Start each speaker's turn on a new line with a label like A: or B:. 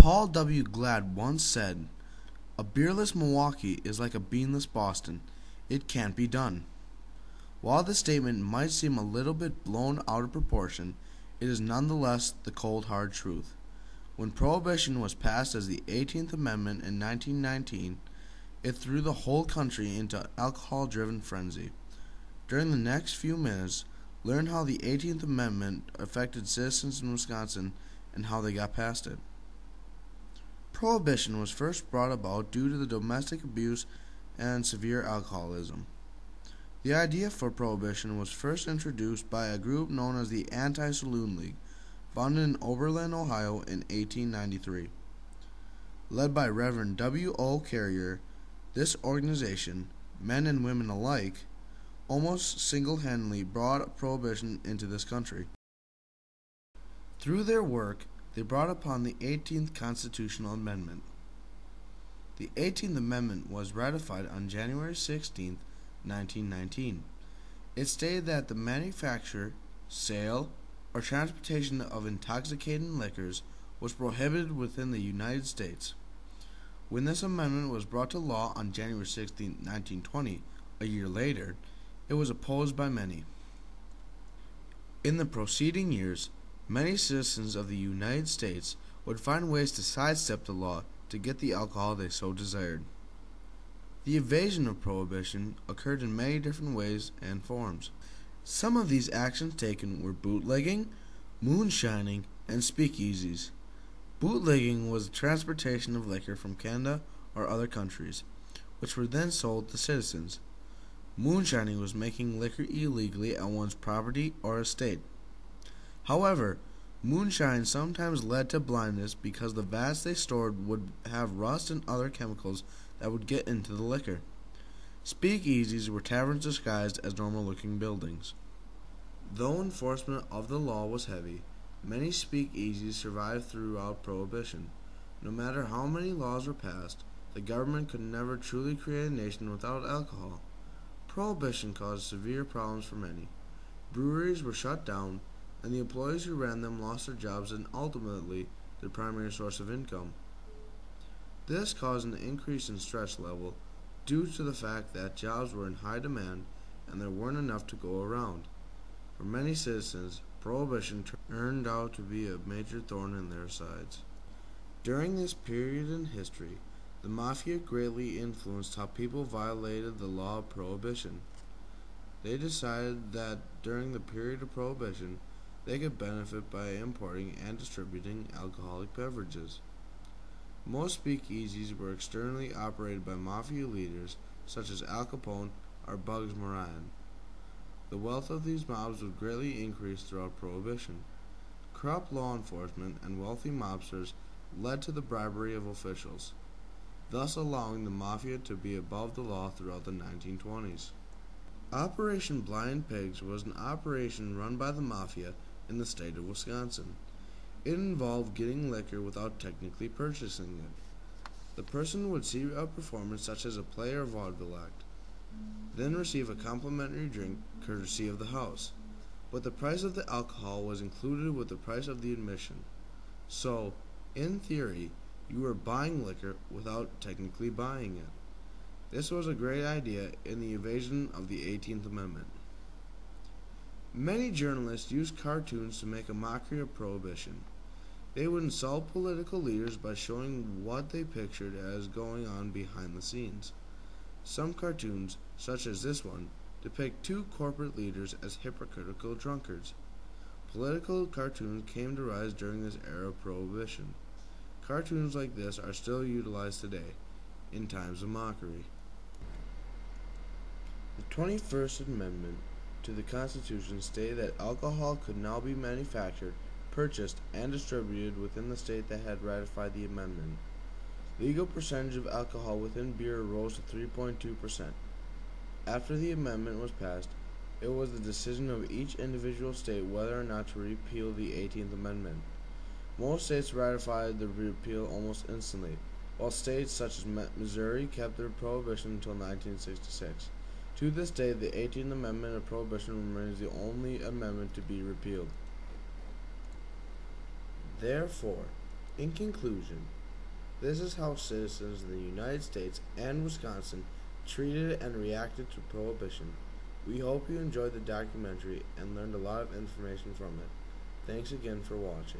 A: Paul W. Glad once said, "A beerless Milwaukee is like a beanless Boston. It can't be done." While this statement might seem a little bit blown out of proportion, it is nonetheless the cold hard truth. When Prohibition was passed as the 18th Amendment in 1919, it threw the whole country into alcohol-driven frenzy. During the next few minutes, learn how the 18th Amendment affected citizens in Wisconsin and how they got past it. Prohibition was first brought about due to the domestic abuse and severe alcoholism. The idea for Prohibition was first introduced by a group known as the Anti-Saloon League, founded in Oberlin, Ohio in 1893. Led by Reverend W. O. Carrier, this organization, men and women alike, almost single-handedly brought Prohibition into this country. Through their work, they brought upon the 18th Constitutional Amendment. The 18th Amendment was ratified on January 16, 1919. It stated that the manufacture, sale, or transportation of intoxicating liquors was prohibited within the United States. When this amendment was brought to law on January 16, 1920, a year later, it was opposed by many. In the preceding years, many citizens of the United States would find ways to sidestep the law to get the alcohol they so desired. The evasion of Prohibition occurred in many different ways and forms. Some of these actions taken were bootlegging, moonshining, and speakeasies. Bootlegging was the transportation of liquor from Canada or other countries, which were then sold to citizens. Moonshining was making liquor illegally on one's property or estate. However, moonshine sometimes led to blindness because the vats they stored would have rust and other chemicals that would get into the liquor. Speakeasies were taverns disguised as normal-looking buildings. Though enforcement of the law was heavy, many speakeasies survived throughout Prohibition. No matter how many laws were passed, the government could never truly create a nation without alcohol. Prohibition caused severe problems for many. Breweries were shut down, and the employees who ran them lost their jobs and ultimately their primary source of income. This caused an increase in stress level due to the fact that jobs were in high demand and there weren't enough to go around. For many citizens, Prohibition turned out to be a major thorn in their sides. During this period in history, the Mafia greatly influenced how people violated the law of Prohibition. They decided that during the period of Prohibition, they could benefit by importing and distributing alcoholic beverages. Most speakeasies were externally operated by Mafia leaders such as Al Capone or Bugs Moran. The wealth of these mobs would greatly increase throughout Prohibition. Corrupt law enforcement and wealthy mobsters led to the bribery of officials, thus allowing the Mafia to be above the law throughout the 1920s. Operation Blind Pigs was an operation run by the Mafia in the state of Wisconsin. It involved getting liquor without technically purchasing it. The person would see a performance such as a play or vaudeville act, then receive a complimentary drink courtesy of the house, but the price of the alcohol was included with the price of the admission. So, in theory, you were buying liquor without technically buying it. This was a great idea in the evasion of the 18th Amendment. Many journalists used cartoons to make a mockery of Prohibition. They would insult political leaders by showing what they pictured as going on behind the scenes. Some cartoons, such as this one, depict two corporate leaders as hypocritical drunkards. Political cartoons came to rise during this era of Prohibition. Cartoons like this are still utilized today, in times of mockery. The 21st Amendment to the Constitution stated that alcohol could now be manufactured, purchased, and distributed within the state that had ratified the amendment. Legal percentage of alcohol within beer rose to 3.2%. After the amendment was passed, it was the decision of each individual state whether or not to repeal the 18th Amendment. Most states ratified the repeal almost instantly, while states such as Missouri kept their prohibition until 1966. To this day, the 18th Amendment of Prohibition remains the only amendment to be repealed. Therefore, In conclusion, this is how citizens in the United States and Wisconsin treated and reacted to Prohibition. We hope you enjoyed the documentary and learned a lot of information from it. Thanks again for watching.